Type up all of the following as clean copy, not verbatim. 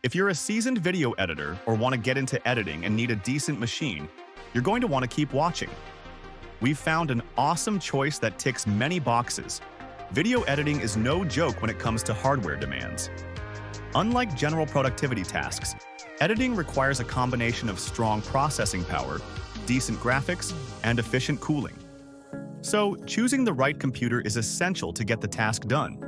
If you're a seasoned video editor or want to get into editing and need a decent machine, you're going to want to keep watching. We've found an awesome choice that ticks many boxes. Video editing is no joke when it comes to hardware demands. Unlike general productivity tasks, editing requires a combination of strong processing power, decent graphics, and efficient cooling. So, choosing the right computer is essential to get the task done.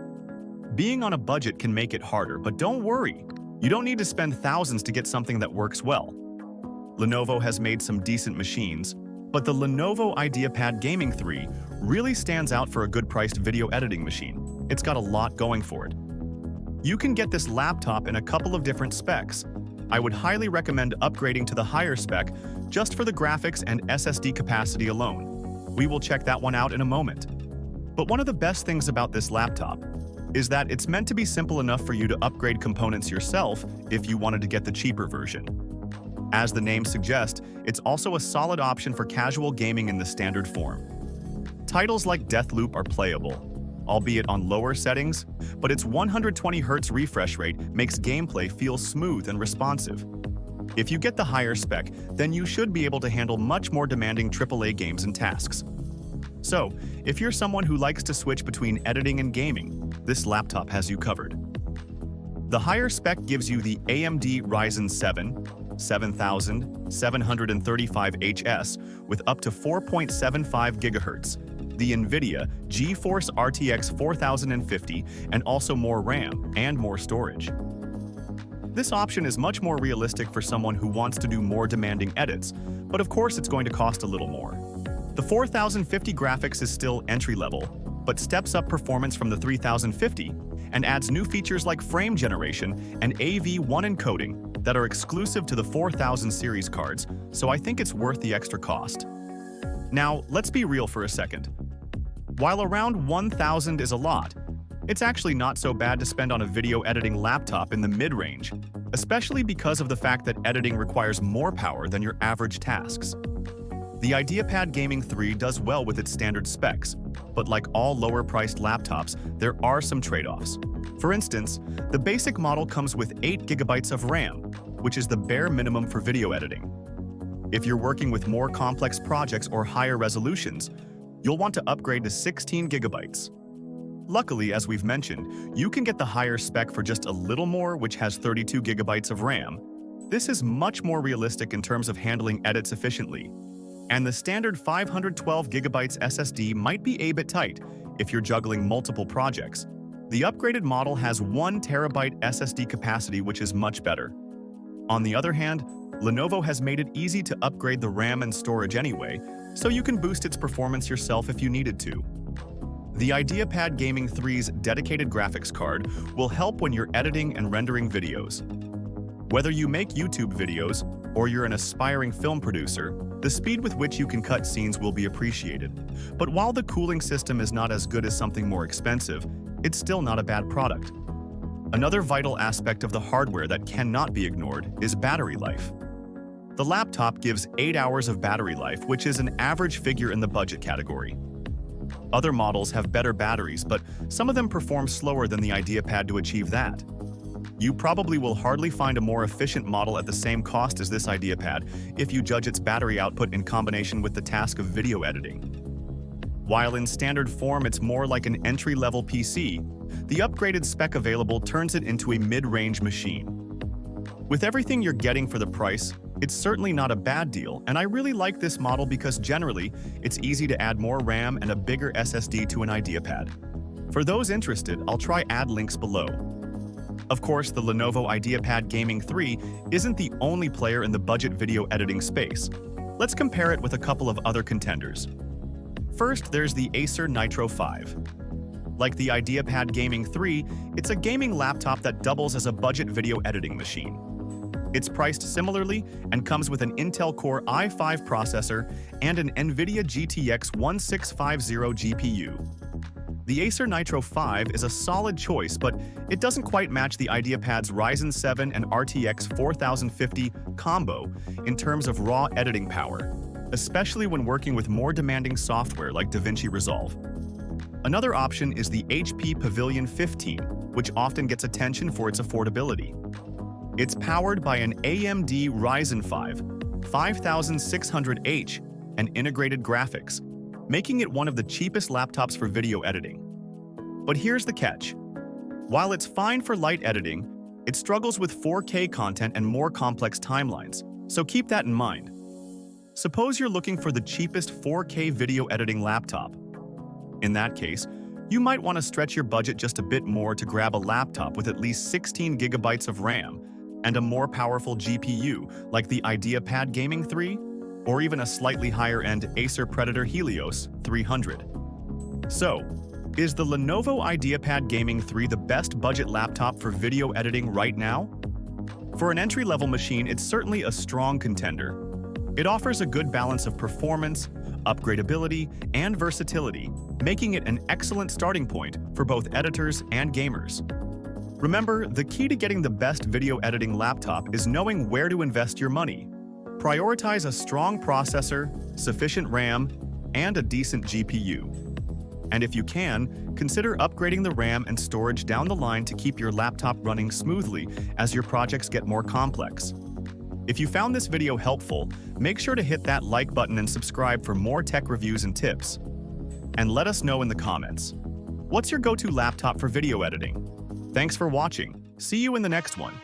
Being on a budget can make it harder, but don't worry. You don't need to spend thousands to get something that works well. Lenovo has made some decent machines, but the Lenovo IdeaPad Gaming 3 really stands out for a good-priced video editing machine. It's got a lot going for it. You can get this laptop in a couple of different specs. I would highly recommend upgrading to the higher spec just for the graphics and SSD capacity alone. We will check that one out in a moment. But one of the best things about this laptop is that it's meant to be simple enough for you to upgrade components yourself if you wanted to get the cheaper version. As the name suggests, it's also a solid option for casual gaming in the standard form. Titles like Deathloop are playable, albeit on lower settings, but its 120Hz refresh rate makes gameplay feel smooth and responsive. If you get the higher spec, then you should be able to handle much more demanding AAA games and tasks. So, if you're someone who likes to switch between editing and gaming, this laptop has you covered. The higher spec gives you the AMD Ryzen 7 7735HS with up to 4.75 GHz, the NVIDIA GeForce RTX 4050, and also more RAM and more storage. This option is much more realistic for someone who wants to do more demanding edits, but of course it's going to cost a little more. The 4050 graphics is still entry-level, but steps up performance from the 3050 and adds new features like frame generation and AV1 encoding that are exclusive to the 4000 series cards, so I think it's worth the extra cost. Now, let's be real for a second. While around 1000 is a lot, it's actually not so bad to spend on a video editing laptop in the mid-range, especially because of the fact that editing requires more power than your average tasks. The IdeaPad Gaming 3 does well with its standard specs, but like all lower-priced laptops, there are some trade-offs. For instance, the basic model comes with 8 GB of RAM, which is the bare minimum for video editing. If you're working with more complex projects or higher resolutions, you'll want to upgrade to 16 GB. Luckily, as we've mentioned, you can get the higher spec for just a little more, which has 32 GB of RAM. This is much more realistic in terms of handling edits efficiently. And the standard 512 GB SSD might be a bit tight if you're juggling multiple projects. The upgraded model has 1 TB SSD capacity, which is much better. On the other hand, Lenovo has made it easy to upgrade the RAM and storage anyway, so you can boost its performance yourself if you needed to. The IdeaPad Gaming 3's dedicated graphics card will help when you're editing and rendering videos. Whether you make YouTube videos or you're an aspiring film producer, the speed with which you can cut scenes will be appreciated. But while the cooling system is not as good as something more expensive, it's still not a bad product. Another vital aspect of the hardware that cannot be ignored is battery life. The laptop gives 8 hours of battery life, which is an average figure in the budget category. Other models have better batteries, but some of them perform slower than the IdeaPad to achieve that. You probably will hardly find a more efficient model at the same cost as this IdeaPad if you judge its battery output in combination with the task of video editing. While in standard form it's more like an entry-level PC, the upgraded spec available turns it into a mid-range machine. With everything you're getting for the price, it's certainly not a bad deal, and I really like this model because generally, it's easy to add more RAM and a bigger SSD to an IdeaPad. For those interested, I'll try add links below. Of course, the Lenovo IdeaPad Gaming 3 isn't the only player in the budget video editing space. Let's compare it with a couple of other contenders. First, there's the Acer Nitro 5. Like the IdeaPad Gaming 3, it's a gaming laptop that doubles as a budget video editing machine. It's priced similarly and comes with an Intel Core i5 processor and an NVIDIA GTX 1650 GPU. The Acer Nitro 5 is a solid choice, but it doesn't quite match the IdeaPad's Ryzen 7 and RTX 4050 combo in terms of raw editing power, especially when working with more demanding software like DaVinci Resolve. Another option is the HP Pavilion 15, which often gets attention for its affordability. It's powered by an AMD Ryzen 5 5600H and integrated graphics, making it one of the cheapest laptops for video editing. But here's the catch. While it's fine for light editing, it struggles with 4K content and more complex timelines, so keep that in mind. Suppose you're looking for the cheapest 4K video editing laptop. In that case, you might want to stretch your budget just a bit more to grab a laptop with at least 16 gigabytes of RAM and a more powerful GPU like the IdeaPad Gaming 3 or even a slightly higher-end Acer Predator Helios 300. So, is the Lenovo IdeaPad Gaming 3 the best budget laptop for video editing right now? For an entry-level machine, it's certainly a strong contender. It offers a good balance of performance, upgradability, and versatility, making it an excellent starting point for both editors and gamers. Remember, the key to getting the best video editing laptop is knowing where to invest your money. Prioritize a strong processor, sufficient RAM, and a decent GPU. And if you can, consider upgrading the RAM and storage down the line to keep your laptop running smoothly as your projects get more complex. If you found this video helpful, make sure to hit that like button and subscribe for more tech reviews and tips. And let us know in the comments. What's your go-to laptop for video editing? Thanks for watching. See you in the next one.